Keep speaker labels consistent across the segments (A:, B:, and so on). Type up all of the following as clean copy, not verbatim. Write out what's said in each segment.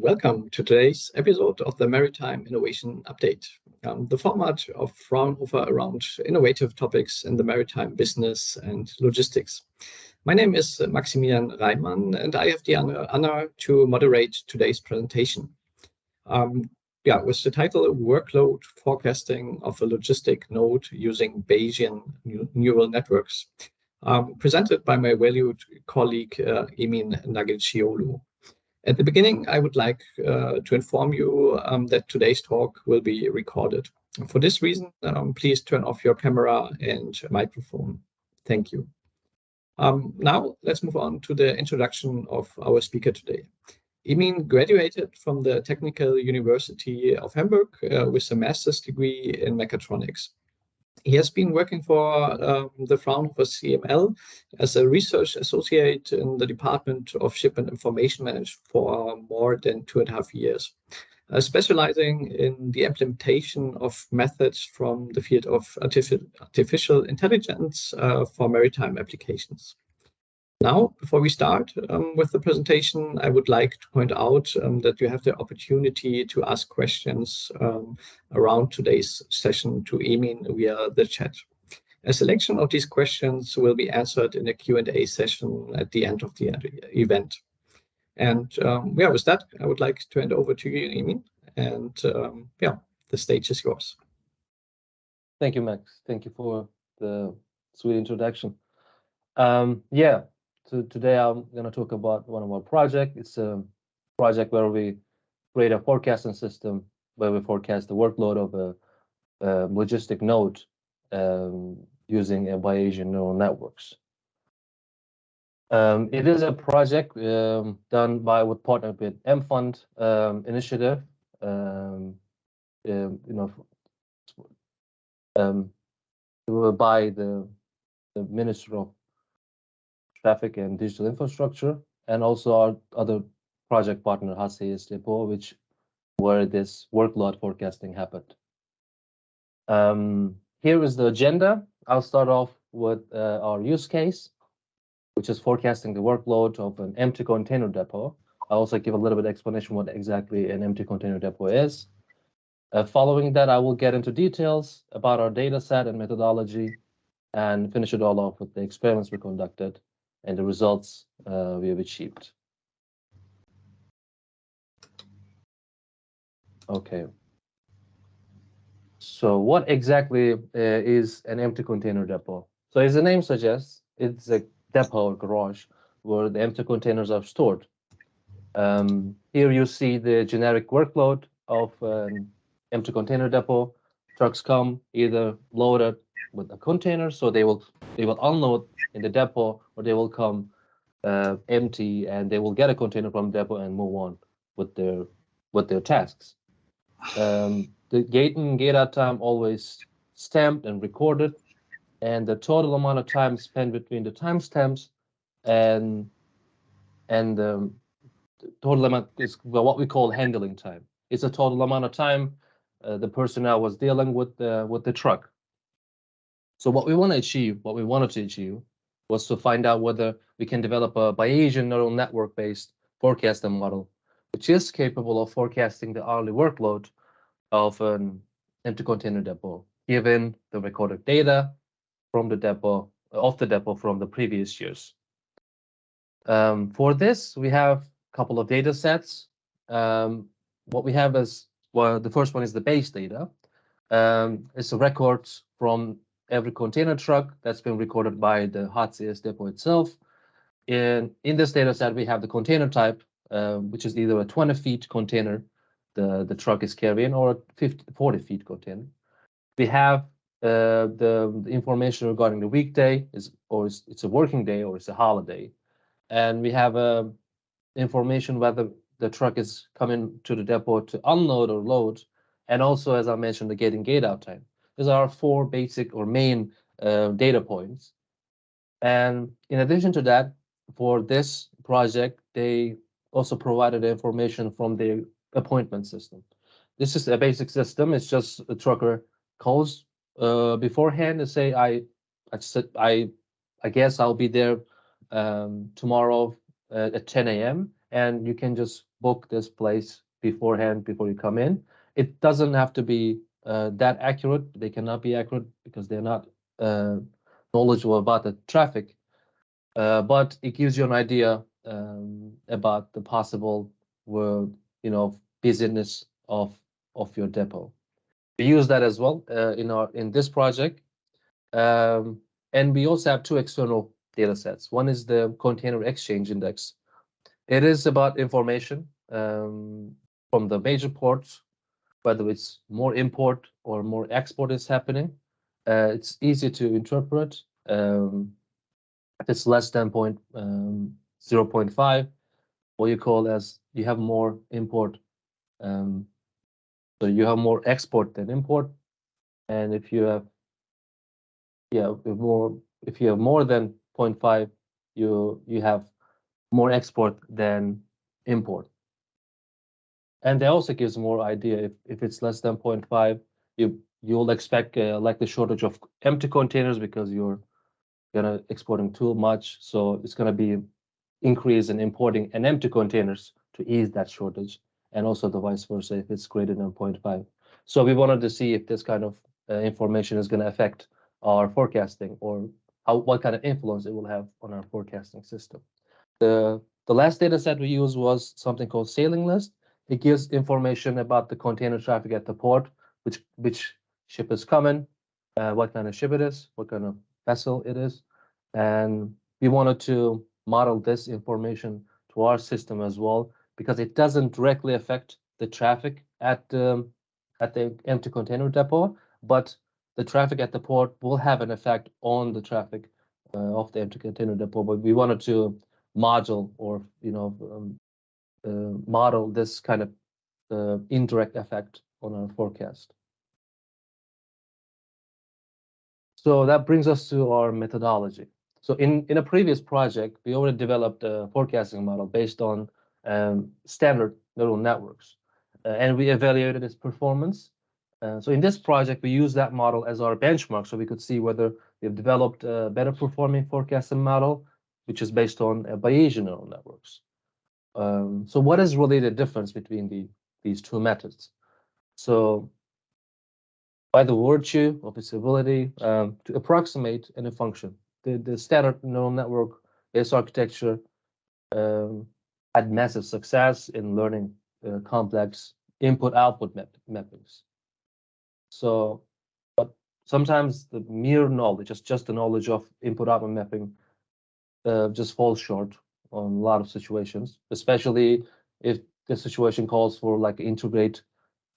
A: Welcome to today's episode of the Maritime Innovation Update. The format of Fraunhofer around innovative topics in the maritime business and logistics. My name is Maximilian Reimann, and I have the honor to moderate today's presentation. With the title Workload Forecasting of a Logistic Node using Bayesian Neural Networks, presented by my valued colleague Emin Nagicioglu. At the beginning, I would like to inform you that today's talk will be recorded. For this reason, please turn off your camera and microphone. Thank you. Now, let's move on to the introduction of our speaker today. Emin graduated from the Technical University of Hamburg with a master's degree in mechatronics. He has been working for the Fraunhofer CML as a research associate in the Department of Ship and Information Management for more than 2.5 years, specializing in the implementation of methods from the field of artificial intelligence for maritime applications. Now, before we start with the presentation, I would like to point out that you have the opportunity to ask questions around today's session to Emin via the chat. A selection of these questions will be answered in a Q&A session at the end of the event. And with that, I would like to hand over to you, Emin, and the stage is yours.
B: Thank you, Max. Thank you for the sweet introduction. So today I'm going to talk about one of our projects. It's a project where we create a forecasting system where we forecast the workload of a logistic node using a Bayesian neural networks. It is a project done with partnered with M-Fund initiative. By the Minister of Traffic and Digital Infrastructure, and also our other project partner, HCS Depot, where this workload forecasting happened. Here is the agenda. I'll start off with our use case, which is forecasting the workload of an empty container depot. I'll also give a little bit of explanation what exactly an empty container depot is. Following that, I will get into details about our data set and methodology, and finish it all off with the experiments we conducted and the results we have achieved. Okay. So what exactly is an empty container depot? So as the name suggests, it's a depot or garage where the empty containers are stored. Here you see the generic workload of an empty container depot. Trucks come either loaded with a container, so they will unload in the depot, or they will come empty and they will get a container from the depot and move on with their tasks. The gate in gate out time always stamped and recorded, and the total amount of time spent between the timestamps and the total amount is what we call handling time. It's a total amount of time the personnel was dealing with the truck. So what we wanted to achieve was to find out whether we can develop a Bayesian neural network based forecasting model, which is capable of forecasting the hourly workload of an empty container depot, given the recorded data from the depot from the previous years. For this, we have a couple of data sets. What we have is, well, the first one is the base data. It's the records from every container truck that's been recorded by the HCS depot itself. In this data set, we have the container type, which is either a 20 feet container the truck is carrying, or a 40 feet container. We have the information regarding the weekday, it's a working day or it's a holiday. And we have information whether the truck is coming to the depot to unload or load, and also, as I mentioned, the gate in gate out time. These are 4 basic or main data points. And in addition to that, for this project, they also provided information from the appointment system. This is a basic system. It's just a trucker calls beforehand and say, I guess I'll be there tomorrow at 10 a.m. and you can just book this place beforehand before you come in. It doesn't have to be that accurate. They cannot be accurate because they're not knowledgeable about the traffic, but it gives you an idea about the possible, busyness of your depot. We use that as well in this project, and we also have two external data sets. One is the Container Exchange Index. It is about information from the major ports, whether it's more import or more export is happening. It's easy to interpret. If it's less than 0.5, what you call as you have more import. So you have more export than import, and if you have more than 0.5, you have more export than import. And that also gives more idea. If it's less than 0.5, you'll expect like the shortage of empty containers because you're gonna exporting too much, so it's gonna be increase in importing and empty containers to ease that shortage, and also the vice versa if it's greater than 0.5. So we wanted to see if this kind of information is going to affect our forecasting, or what kind of influence it will have on our forecasting system. The last data set we used was something called sailing list. It gives information about the container traffic at the port, which ship is coming, what kind of ship it is, what kind of vessel it is, and we wanted to model this information to our system as well, because it doesn't directly affect the traffic at the empty container depot, but the traffic at the port will have an effect on the traffic of the empty container depot. But we wanted to model or model this kind of indirect effect on our forecast. So that brings us to our methodology. So in a previous project, we already developed a forecasting model based on standard neural networks, and we evaluated its performance. So in this project, we use that model as our benchmark, so we could see whether we've developed a better performing forecasting model, which is based on Bayesian neural networks. So what is really the difference between these two methods? So by the virtue of its ability to approximate any function, the standard neural network-based architecture had massive success in learning complex input-output mappings. So, but sometimes the mere knowledge, just the knowledge of input-output mapping, just falls short on a lot of situations, especially if the situation calls for like integrate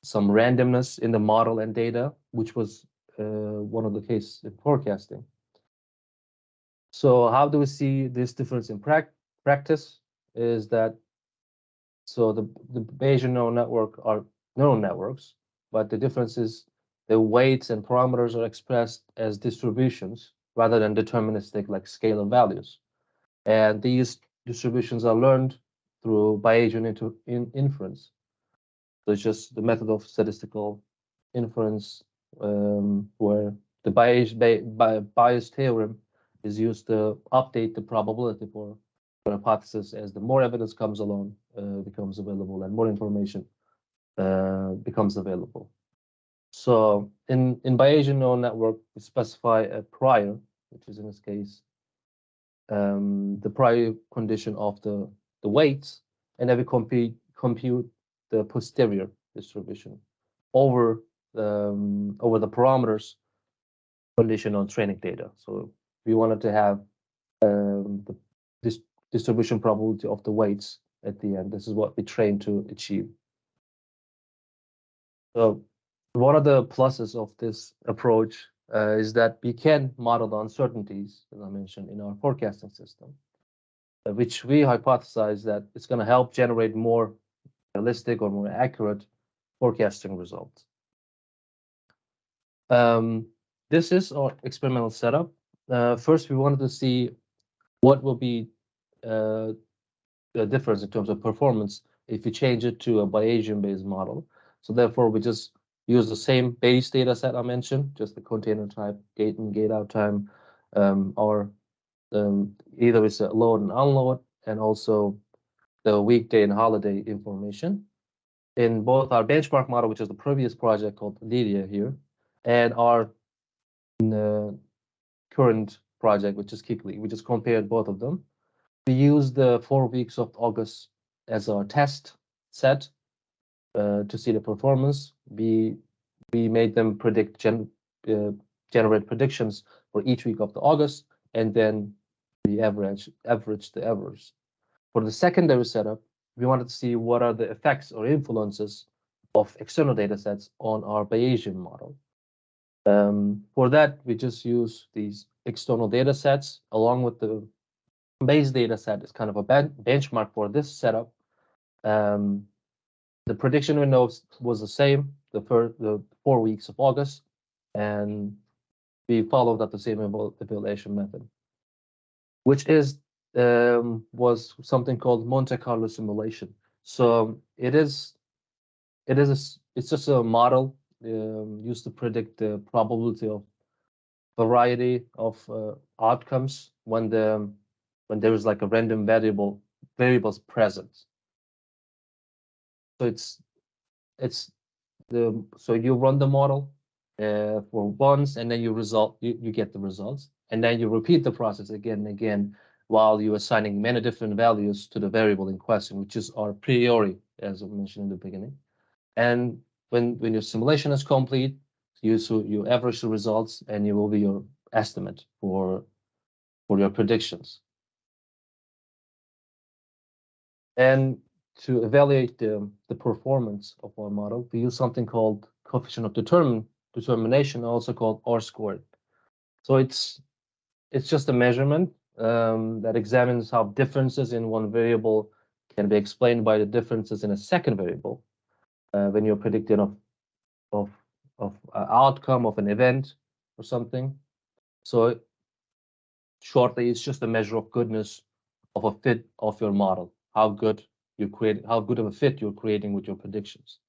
B: some randomness in the model and data, which was one of the cases in forecasting. So how do we see this difference in practice? Is that so the Bayesian neural network are neural networks, but the difference is the weights and parameters are expressed as distributions rather than deterministic like scalar values. And these distributions are learned through Bayesian inference. So it's just the method of statistical inference where the Bayes theorem is used to update the probability for a hypothesis as the more evidence comes along, becomes available, and more information becomes available. So in Bayesian neural network, we specify a prior, which is in this case the prior condition of the weights, and then we compute the posterior distribution over the parameters condition on training data. So we wanted to have this distribution probability of the weights at the end. This is what we train to achieve. So one of the pluses of this approach is that we can model the uncertainties, as I mentioned, in our forecasting system, which we hypothesize that it's going to help generate more realistic or more accurate forecasting results. This is our experimental setup. First, we wanted to see what will be the difference in terms of performance if you change it to a Bayesian-based model. So therefore, we just use the same base data set I mentioned, just the container type, gate in, gate out time, or either it's a load and unload, and also the weekday and holiday information in both our benchmark model, which is the previous project called LILIE here, and our current project, which is Kikli. We just compared both of them. We used the 4 weeks of August as our test set to see the performance. We made them generate predictions for each week of the August, and then we average the errors. For the secondary setup, we wanted to see what are the effects or influences of external data sets on our Bayesian model. For that, we just use these external data sets along with the base data set is kind of a benchmark for this setup. The prediction window was the same, the 4 weeks of August, and we followed up the same evaluation method, which was something called Monte Carlo simulation. So it's just a model used to predict the probability of variety of outcomes when there is like a random variables present. So so you run the model for once, and then you get the results, and then you repeat the process again and again while you're assigning many different values to the variable in question, which is our priori, as I mentioned in the beginning. And when your simulation is complete, you average the results, and it will be your estimate for your predictions. And to evaluate the performance of our model, we use something called coefficient of determination, also called R-squared. So it's just a measurement that examines how differences in one variable can be explained by the differences in a second variable when you're predicting of outcome of an event or something. So shortly, it's just a measure of goodness of a fit of your model, how good of a fit you're creating with your predictions.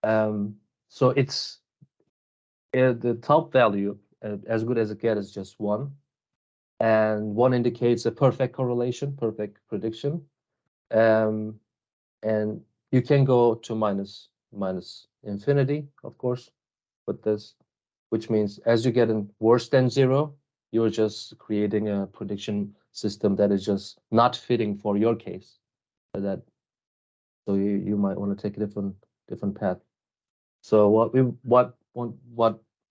B: So it's the top value, as good as it gets, is just 1. And 1 indicates a perfect correlation, perfect prediction. And you can go to minus infinity, of course, with this, which means as you get in worse than 0, you're just creating a prediction system that is just not fitting for your case. So you might want to take a different path. So what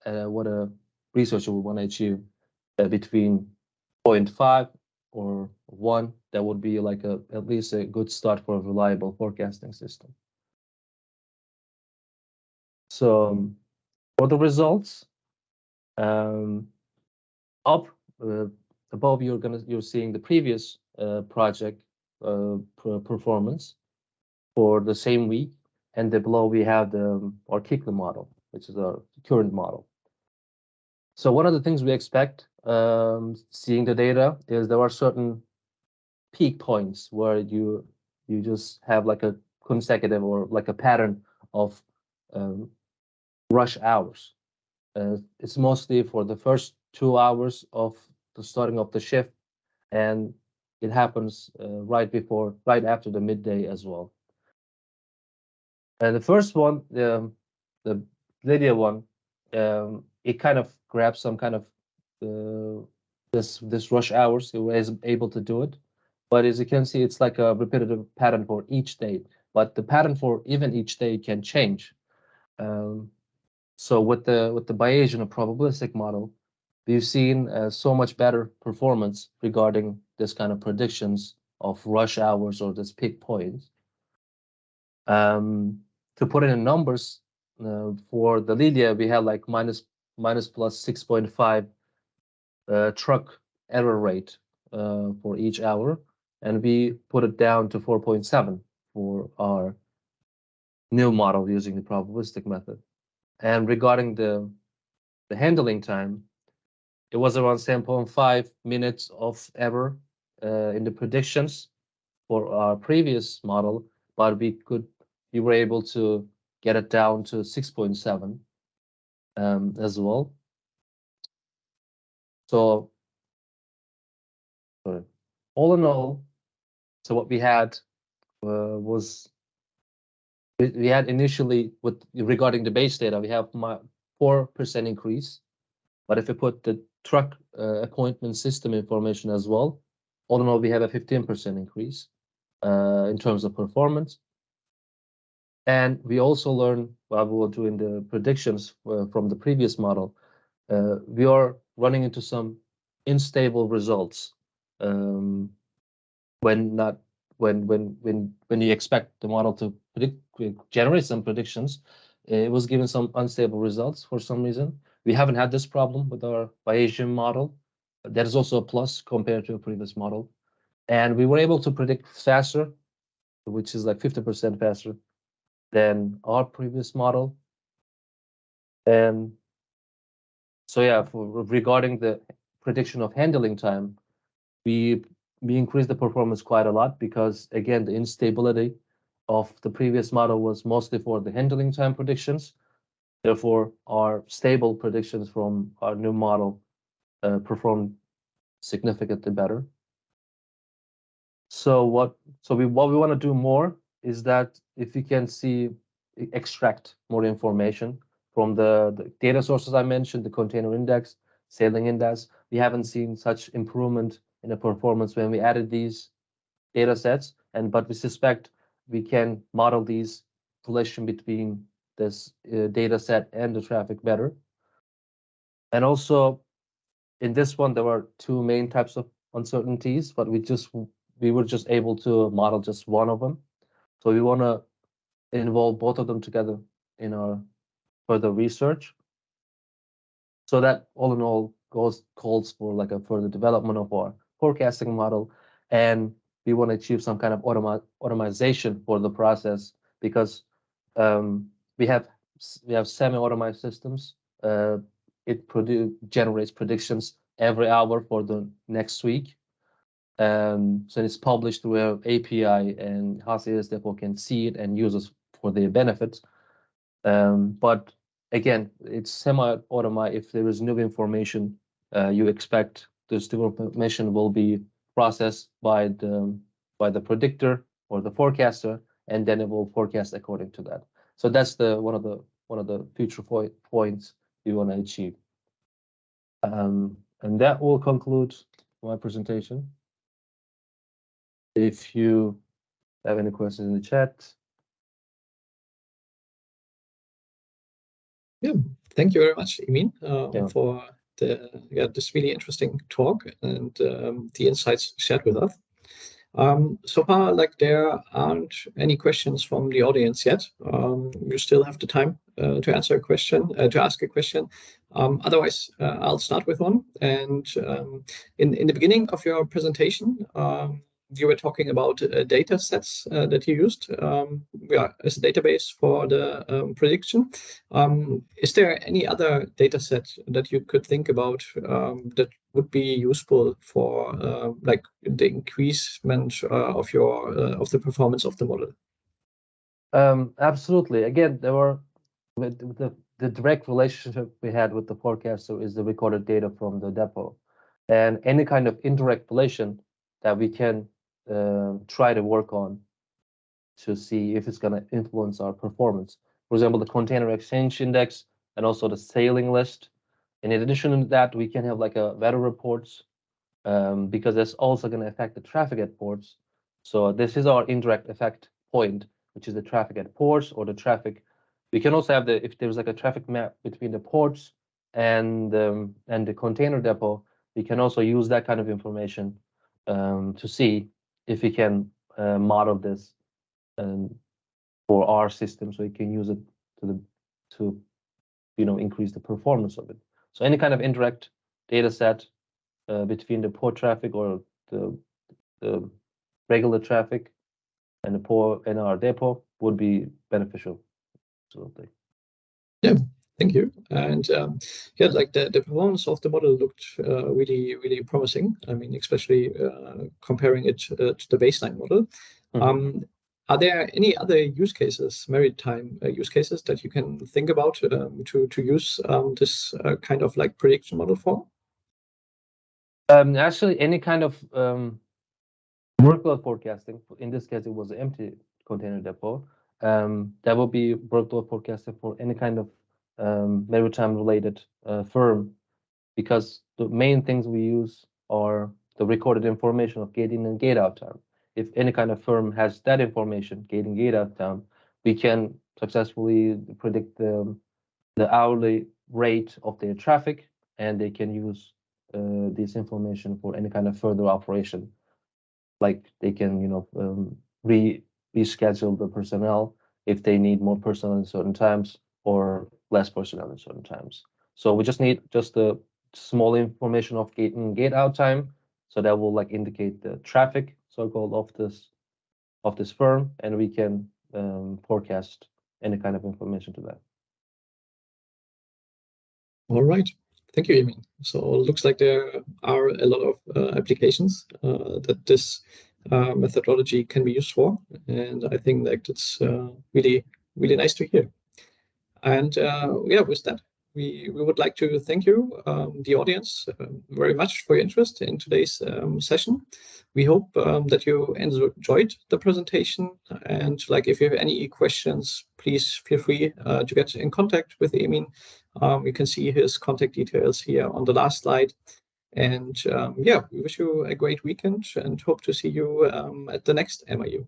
B: a researcher would want to achieve between 0.5 or 1, that would be like at least a good start for a reliable forecasting system. So for the results, up above you're seeing the previous project performance for the same week, and below we have our Kikli model, which is our current model. So one of the things we expect seeing the data is there are certain peak points where you just have like a consecutive or like a pattern of rush hours. It's mostly for the first 2 hours of the starting of the shift, and it happens right after the midday as well. And the first one, the LILIE one, it kind of grabs some kind of this rush hours. It was able to do it, but as you can see, it's like a repetitive pattern for each day. But the pattern for even each day can change. So with the Bayesian or probabilistic model, we've seen so much better performance regarding this kind of predictions of rush hours or this peak points. To put it in numbers, for the LILIE, we had like minus plus 6.5 truck error rate for each hour, and we put it down to 4.7 for our new model using the probabilistic method. And regarding the handling time, it was around 7.5 minutes of error in the predictions for our previous model, but we were able to get it down to 6.7 as well. So all in all, So what we had was we had initially regarding the base data, we have 4% increase. But if you put the truck appointment system information as well, all in all, we have a 15% increase in terms of performance. And we also learned while we were doing the predictions from the previous model, we are running into some unstable results when you expect the model to generate some predictions. It was given some unstable results for some reason. We haven't had this problem with our Bayesian model. That is also a plus compared to a previous model. And we were able to predict faster, which is like 50% faster than our previous model. And so yeah, regarding the prediction of handling time, we increased the performance quite a lot because again, the instability of the previous model was mostly for the handling time predictions. Therefore, our stable predictions from our new model performed significantly better. So what we want to do more is that if you can extract more information from the data sources I mentioned, the container index, sailing index, we haven't seen such improvement in the performance when we added these data sets, but we suspect we can model these relation between this data set and the traffic better. And also in this one, there were two main types of uncertainties, but we were just able to model just one of them. So we want to involve both of them together in our further research. So that all in all calls for like a further development of our forecasting model, and we want to achieve some kind of automation for the process because we have semi-automated systems. It generates predictions every hour for the next week. So it's published through our API, and HASIS therefore can see it and use it for their benefits. But again, it's semi-automated. If there is new information, you expect this new information will be processed by the predictor or the forecaster, and then it will forecast according to that. So that's one of the future points we want to achieve. And that will conclude my presentation. If you have any questions in the chat.
A: Yeah, thank you very much, Emin, for this really interesting talk and the insights shared with us. So far, like there aren't any questions from the audience yet. You still have the time to answer a question, to ask a question. Otherwise, I'll start with one. And in the beginning of your presentation, you were talking about data sets that you used as a database for the prediction. Is there any other data set that you could think about that would be useful for like the increasement of the performance of the model?
B: Absolutely. Again, there were the direct relationship we had with the forecaster is the recorded data from the depot, and any kind of indirect relation that we can try to work on to see if it's going to influence our performance. For example, the container exchange index and also the sailing list. And in addition to that, we can have like a weather reports because that's also going to affect the traffic at ports. So this is our indirect effect point, which is the traffic at ports or the traffic. We can also have if there's like a traffic map between the ports and the container depot, we can also use that kind of information to see if we can model this for our system, so we can use it to increase the performance of it. So any kind of indirect data set between the port traffic or the regular traffic and the port and our depot would be beneficial. Absolutely.
A: Yeah, thank you. And yeah, like the performance of the model looked really, really promising. I mean, especially comparing it to the baseline model. Are there any other use cases, maritime use cases, that you can think about to use this kind of like prediction model for?
B: Actually, any kind of workload forecasting. In this case, it was an empty container depot. That will be workload forecasting for any kind of maritime related firm, because the main things we use are the recorded information of gate in and gate out time. If any kind of firm has that information, gate in, gate out time, we can successfully predict the hourly rate of their traffic, and they can use this information for any kind of further operation. Like they can, reschedule the personnel if they need more personnel in certain times or less personnel in certain times. So we just need the small information of gate in, gate out time, so that will like indicate the traffic, so-called, of this firm, and we can forecast any kind of information to that.
A: All right. Thank you, Emin. So it looks like there are a lot of applications that this methodology can be used for, and I think that it's really, really nice to hear. And yeah, with that, we would like to thank you, the audience, very much for your interest in today's session. We hope that you enjoyed the presentation, and like if you have any questions, please feel free to get in contact with Emin. You can see his contact details here on the last slide. And yeah, we wish you a great weekend and hope to see you at the next MIU.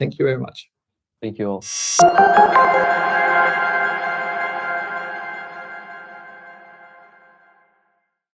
A: Thank you very much.
B: Thank you all.